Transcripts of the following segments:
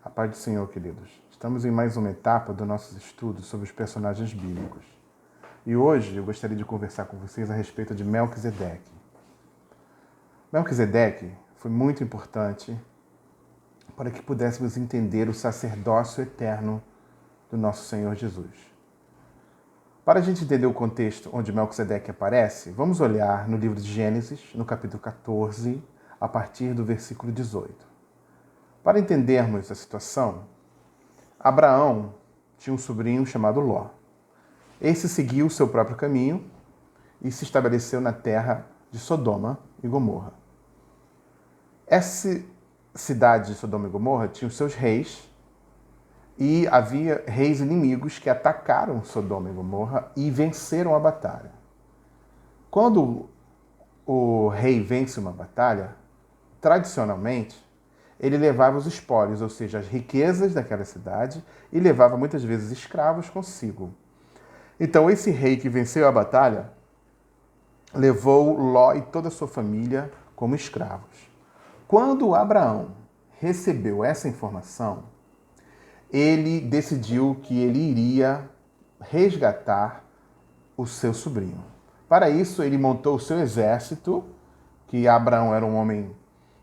A paz do Senhor, queridos. Estamos em mais uma etapa do nosso estudo sobre os personagens bíblicos. E hoje eu gostaria de conversar com vocês a respeito de Melquisedeque. Melquisedeque foi muito importante para que pudéssemos entender o sacerdócio eterno do nosso Senhor Jesus. Para a gente entender o contexto onde Melquisedeque aparece, vamos olhar no livro de Gênesis, no capítulo 14, a partir do versículo 18. Para entendermos a situação, Abraão tinha um sobrinho chamado Ló. Esse seguiu o seu próprio caminho e se estabeleceu na terra de Sodoma e Gomorra. Essa cidade de Sodoma e Gomorra tinha os seus reis e havia reis inimigos que atacaram Sodoma e Gomorra e venceram a batalha. Quando o rei vence uma batalha, tradicionalmente, ele levava os espólios, ou seja, as riquezas daquela cidade, e levava muitas vezes escravos consigo. Então, esse rei que venceu a batalha levou Ló e toda a sua família como escravos. Quando Abraão recebeu essa informação, ele decidiu que ele iria resgatar o seu sobrinho. Para isso, ele montou o seu exército, que Abraão era um homem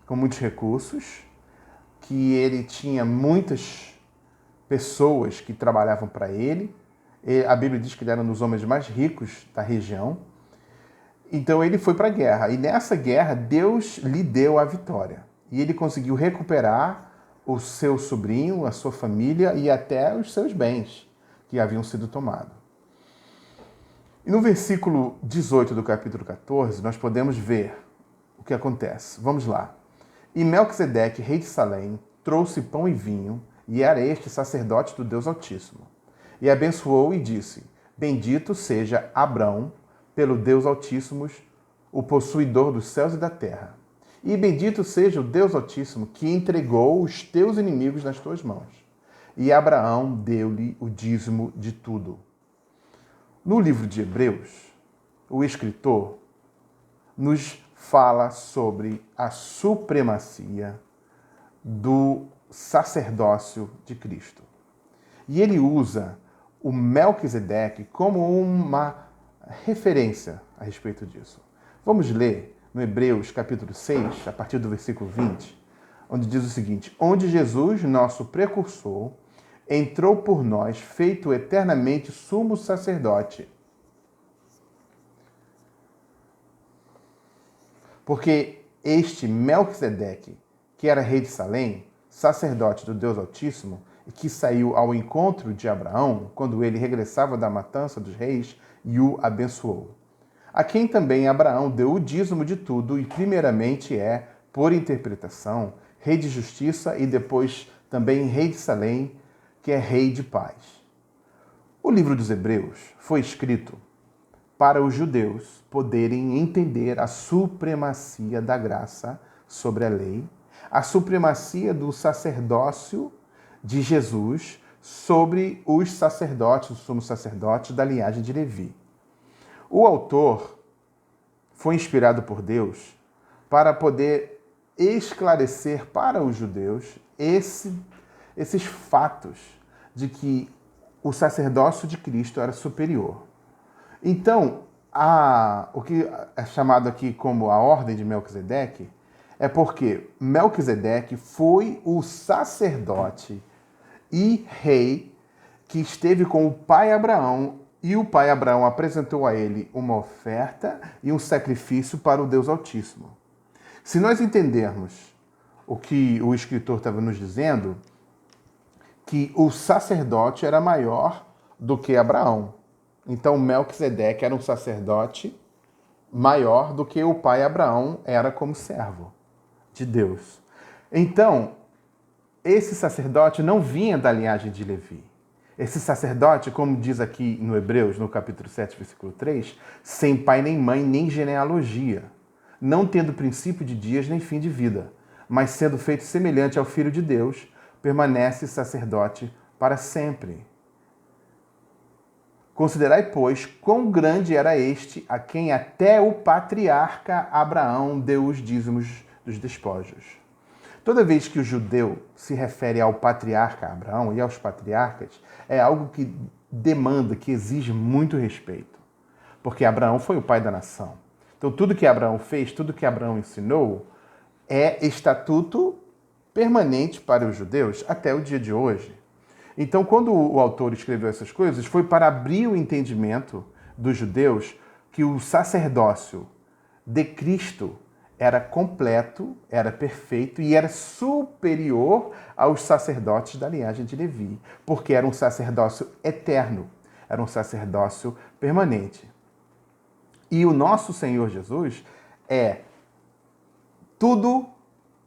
com muitos recursos, que ele tinha muitas pessoas que trabalhavam para ele. A Bíblia diz que ele era um dos homens mais ricos da região. Então ele foi para a guerra. E nessa guerra, Deus lhe deu a vitória. E ele conseguiu recuperar o seu sobrinho, a sua família e até os seus bens que haviam sido tomados. E no versículo 18 do capítulo 14, nós podemos ver o que acontece. Vamos lá. E Melquisedeque, rei de Salém, trouxe pão e vinho, e era este sacerdote do Deus Altíssimo. E abençoou e disse: Bendito seja Abrão, pelo Deus Altíssimo, o possuidor dos céus e da terra. E bendito seja o Deus Altíssimo, que entregou os teus inimigos nas tuas mãos. E Abraão deu-lhe o dízimo de tudo. No livro de Hebreus, o escritor nos fala sobre a supremacia do sacerdócio de Cristo. E ele usa o Melquisedeque como uma referência a respeito disso. Vamos ler no Hebreus capítulo 6, a partir do versículo 20, onde diz o seguinte: Onde Jesus, nosso precursor, entrou por nós, feito eternamente sumo sacerdote. Porque este Melquisedeque, que era rei de Salém, sacerdote do Deus Altíssimo, e que saiu ao encontro de Abraão, quando ele regressava da matança dos reis, e o abençoou. A quem também Abraão deu o dízimo de tudo, e primeiramente é, por interpretação, rei de justiça, e depois também rei de Salém, que é rei de paz. O livro dos Hebreus foi escrito para os judeus poderem entender a supremacia da graça sobre a lei, a supremacia do sacerdócio de Jesus sobre os sacerdotes, os sumos sacerdotes da linhagem de Levi. O autor foi inspirado por Deus para poder esclarecer para os judeus esses fatos de que o sacerdócio de Cristo era superior. Então, o que é chamado aqui como a ordem de Melquisedeque é porque Melquisedeque foi o sacerdote e rei que esteve com o pai Abraão, e o pai Abraão apresentou a ele uma oferta e um sacrifício para o Deus Altíssimo. Se nós entendermos o que o escritor estava nos dizendo, que o sacerdote era maior do que Abraão. Então, Melquisedeque era um sacerdote maior do que o pai Abraão era como servo de Deus. Então, esse sacerdote não vinha da linhagem de Levi. Esse sacerdote, como diz aqui no Hebreus, no capítulo 7, versículo 3, sem pai nem mãe, nem genealogia, não tendo princípio de dias nem fim de vida, mas sendo feito semelhante ao Filho de Deus, permanece sacerdote para sempre. Considerai, pois, quão grande era este a quem até o patriarca Abraão deu os dízimos dos despojos. Toda vez que o judeu se refere ao patriarca Abraão e aos patriarcas, é algo que demanda, que exige muito respeito. Porque Abraão foi o pai da nação. Então, tudo que Abraão fez, tudo que Abraão ensinou, é estatuto permanente para os judeus até o dia de hoje. Então, quando o autor escreveu essas coisas, foi para abrir o entendimento dos judeus que o sacerdócio de Cristo era completo, era perfeito e era superior aos sacerdotes da linhagem de Levi, porque era um sacerdócio eterno, era um sacerdócio permanente. E o nosso Senhor Jesus é tudo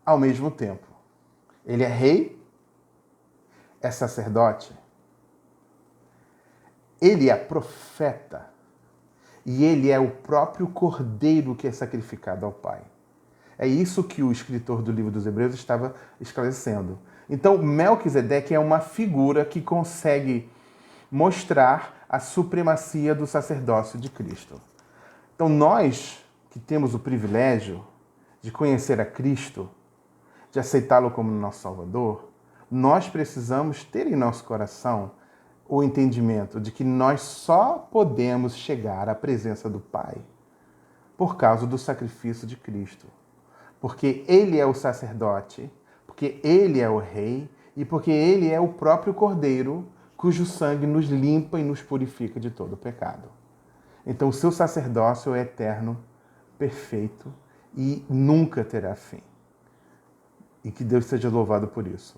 ao mesmo tempo. Ele é rei, é sacerdote, ele é profeta e ele é o próprio cordeiro que é sacrificado ao Pai. É isso que o escritor do livro dos Hebreus estava esclarecendo. Então, Melquisedeque é uma figura que consegue mostrar a supremacia do sacerdócio de Cristo. Então, nós que temos o privilégio de conhecer a Cristo, de aceitá-lo como nosso Salvador, nós precisamos ter em nosso coração o entendimento de que nós só podemos chegar à presença do Pai por causa do sacrifício de Cristo. Porque Ele é o sacerdote, porque Ele é o rei e porque Ele é o próprio Cordeiro cujo sangue nos limpa e nos purifica de todo o pecado. Então, o seu sacerdócio é eterno, perfeito e nunca terá fim. E que Deus seja louvado por isso.